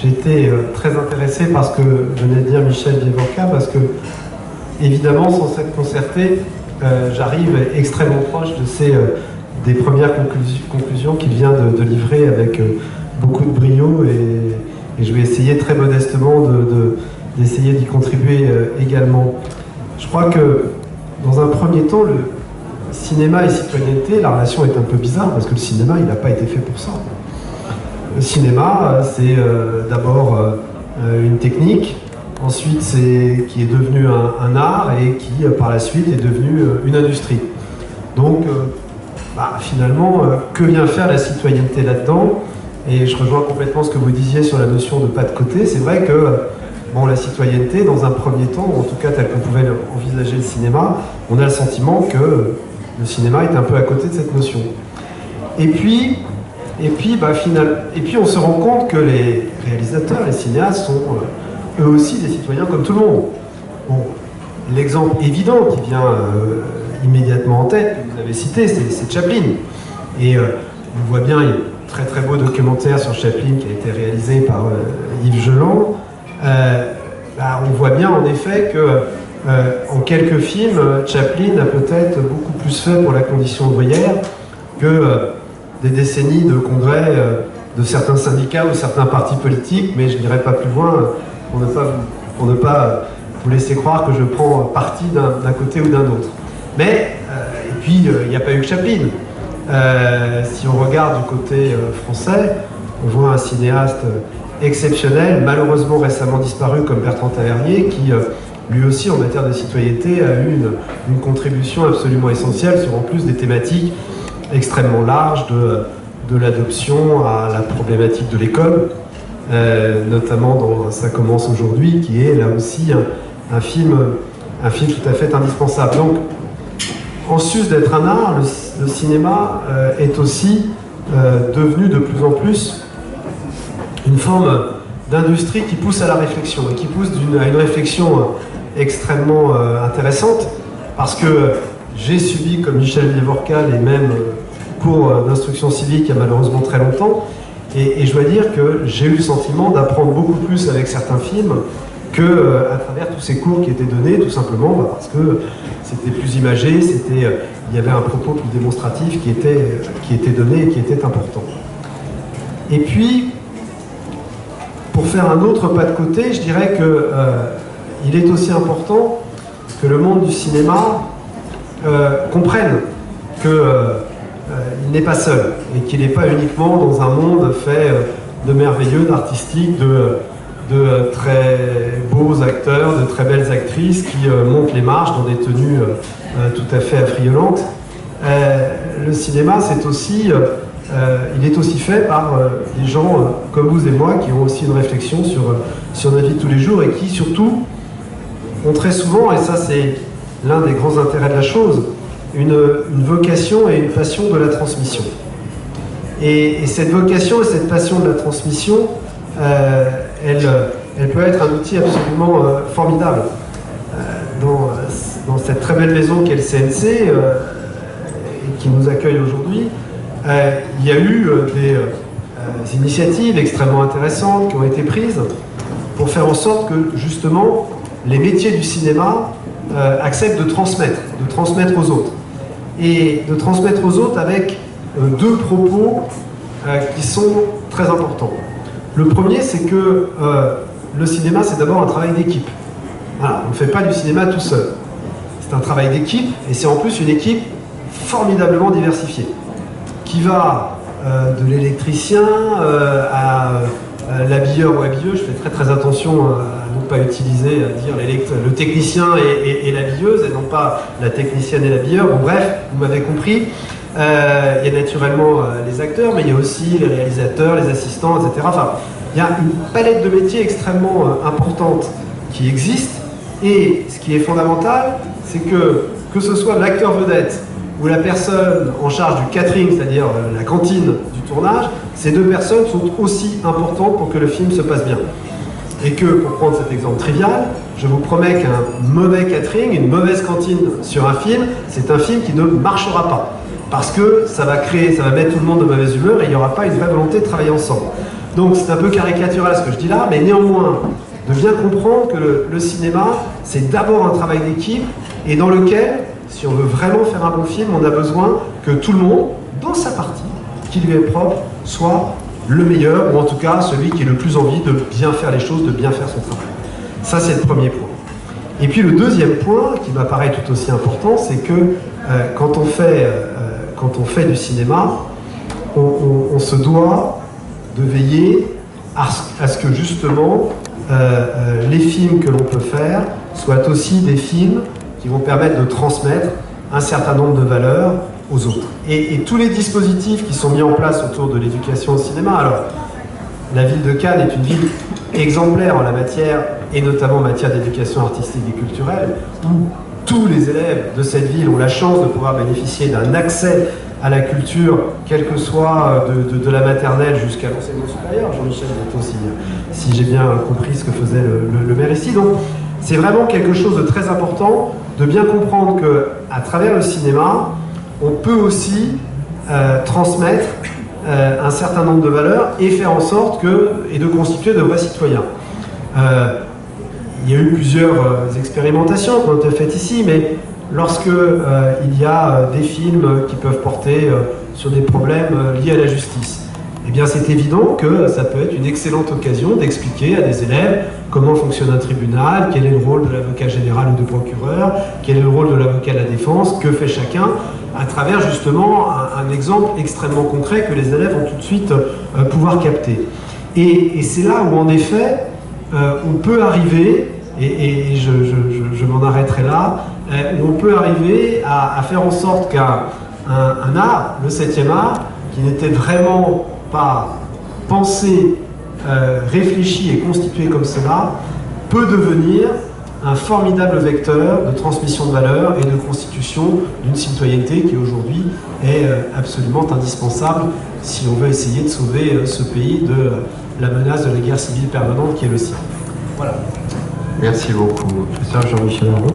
j'ai été très intéressé par ce que venait de dire Michel Vieux-Vorka, parce que, évidemment, sans s'être concerté, j'arrive extrêmement proche de des premières conclusions qu'il vient de livrer avec beaucoup de brio, et je vais essayer très modestement d'essayer d'y contribuer également. Je crois que, dans un premier temps, le cinéma et citoyenneté, la relation est un peu bizarre, parce que le cinéma, il n'a pas été fait pour ça. Le cinéma, c'est d'abord une technique, ensuite qui est devenu un art, et qui, par la suite, est devenu une industrie. Donc, finalement, que vient faire la citoyenneté là-dedans? Et je rejoins complètement ce que vous disiez sur la notion de pas de côté. C'est vrai que la citoyenneté, dans un premier temps, ou en tout cas tel qu'on pouvait envisager le cinéma, on a le sentiment que le cinéma est un peu à côté de cette notion. Et puis on se rend compte que les réalisateurs, les cinéastes sont eux aussi des citoyens comme tout le monde. Bon, l'exemple évident qui vient immédiatement en tête, que vous avez cité, c'est Chaplin. Et on voit bien, il y a un très très beau documentaire sur Chaplin qui a été réalisé par Yves Geland. On voit bien en effet que en quelques films, Chaplin a peut-être beaucoup plus fait pour la condition ouvrière que des décennies de congrès de certains syndicats ou certains partis politiques, mais je n'irai pas plus loin pour ne pas vous laisser croire que je prends parti d'un côté ou d'un autre. Mais, et puis, il n'y a pas eu que Chaplin. Si on regarde du côté français, on voit un cinéaste exceptionnel, malheureusement récemment disparu, comme Bertrand Tavernier, qui lui aussi en matière de citoyenneté a eu une contribution absolument essentielle sur en plus des thématiques extrêmement larges de l'adoption à la problématique de l'école, notamment dans Ça commence aujourd'hui, qui est là aussi un film tout à fait indispensable. Donc, en sus d'être un art, le cinéma est aussi devenu de plus en plus une forme d'industrie qui pousse à la réflexion, et qui pousse à une réflexion extrêmement intéressante, parce que j'ai subi, comme Michel Vieux-Vorka, les mêmes cours d'instruction civique il y a malheureusement très longtemps, et je dois dire que j'ai eu le sentiment d'apprendre beaucoup plus avec certains films qu'à travers tous ces cours qui étaient donnés, tout simplement parce que c'était plus imagé, il y avait un propos plus démonstratif qui était donné et qui était important. Et puis, pour faire un autre pas de côté, je dirais qu'il est aussi important que le monde du cinéma comprenne qu'il n'est pas seul, et qu'il n'est pas uniquement dans un monde fait de merveilleux, d'artistiques, de très beaux acteurs, de très belles actrices qui montent les marches dans des tenues tout à fait affriolantes. Le cinéma, il est aussi fait par des gens comme vous et moi qui ont aussi une réflexion sur notre vie de tous les jours, et qui surtout ont très souvent, et ça c'est l'un des grands intérêts de la chose, une vocation et une passion de la transmission. Et cette vocation et cette passion de la transmission, elle peut être un outil absolument formidable. Dans cette très belle maison qu'est le CNC, et qui nous accueille aujourd'hui, il y a eu des initiatives extrêmement intéressantes qui ont été prises pour faire en sorte que, justement, les métiers du cinéma acceptent de transmettre aux autres. Et de transmettre aux autres avec deux propos qui sont très importants. Le premier, c'est que le cinéma, c'est d'abord un travail d'équipe. Voilà, on ne fait pas du cinéma tout seul. C'est un travail d'équipe, et c'est en plus une équipe formidablement diversifiée, qui va de l'électricien à l'habilleur ou habilleuse. Je fais très très attention à ne pas utiliser, à dire le technicien et l'habilleuse, et non pas la technicienne et l'habilleur. Bon, bref, vous m'avez compris. Il y a naturellement les acteurs, mais il y a aussi les réalisateurs, les assistants, etc. Enfin, il y a une palette de métiers extrêmement importante qui existe, et ce qui est fondamental, c'est que ce soit l'acteur vedette ou la personne en charge du catering, c'est-à-dire la cantine du tournage, ces deux personnes sont aussi importantes pour que le film se passe bien. Et que, pour prendre cet exemple trivial, je vous promets qu'un mauvais catering, une mauvaise cantine sur un film, c'est un film qui ne marchera pas. Parce que ça va mettre tout le monde de mauvaise humeur, et il n'y aura pas une vraie volonté de travailler ensemble. Donc c'est un peu caricatural ce que je dis là, mais néanmoins, de bien comprendre que le cinéma, c'est d'abord un travail d'équipe, et dans lequel, si on veut vraiment faire un bon film, on a besoin que tout le monde, dans sa partie, qui lui est propre, soit le meilleur, ou en tout cas celui qui ait le plus envie de bien faire les choses, de bien faire son travail. Ça, c'est le premier point. Et puis le deuxième point, qui m'apparaît tout aussi important, c'est que quand on fait du cinéma, on se doit de veiller à ce que justement les films que l'on peut faire soient aussi des films qui vont permettre de transmettre un certain nombre de valeurs aux autres. Et tous les dispositifs qui sont mis en place autour de l'éducation au cinéma, alors la ville de Cannes est une ville exemplaire en la matière, et notamment en matière d'éducation artistique et culturelle, où tous les élèves de cette ville ont la chance de pouvoir bénéficier d'un accès à la culture, quelle que soit de la maternelle jusqu'à l'enseignement supérieur. Jean-Michel Béton, si j'ai bien compris ce que faisait le maire ici. Donc c'est vraiment quelque chose de très important de bien comprendre qu'à travers le cinéma, on peut aussi transmettre un certain nombre de valeurs et faire en sorte et de constituer de vrais citoyens. Il y a eu plusieurs expérimentations qui ont été faites ici, mais lorsque il y a des films qui peuvent porter sur des problèmes liés à la justice, eh bien c'est évident que ça peut être une excellente occasion d'expliquer à des élèves comment fonctionne un tribunal, quel est le rôle de l'avocat général ou du procureur, quel est le rôle de l'avocat de la défense, que fait chacun, à travers justement un exemple extrêmement concret que les élèves vont tout de suite pouvoir capter. Et c'est là où en effet on peut arriver, et je m'en arrêterai là, où on peut arriver à faire en sorte qu'un art, le 7e art, qui n'était vraiment pas pensé, réfléchi et constitué comme cela, peut devenir un formidable vecteur de transmission de valeurs et de constitution d'une citoyenneté qui aujourd'hui est absolument indispensable si on veut essayer de sauver ce pays de la menace de la guerre civile permanente qui est le sien. Voilà. Merci beaucoup, professeur Jean-Michel Aron.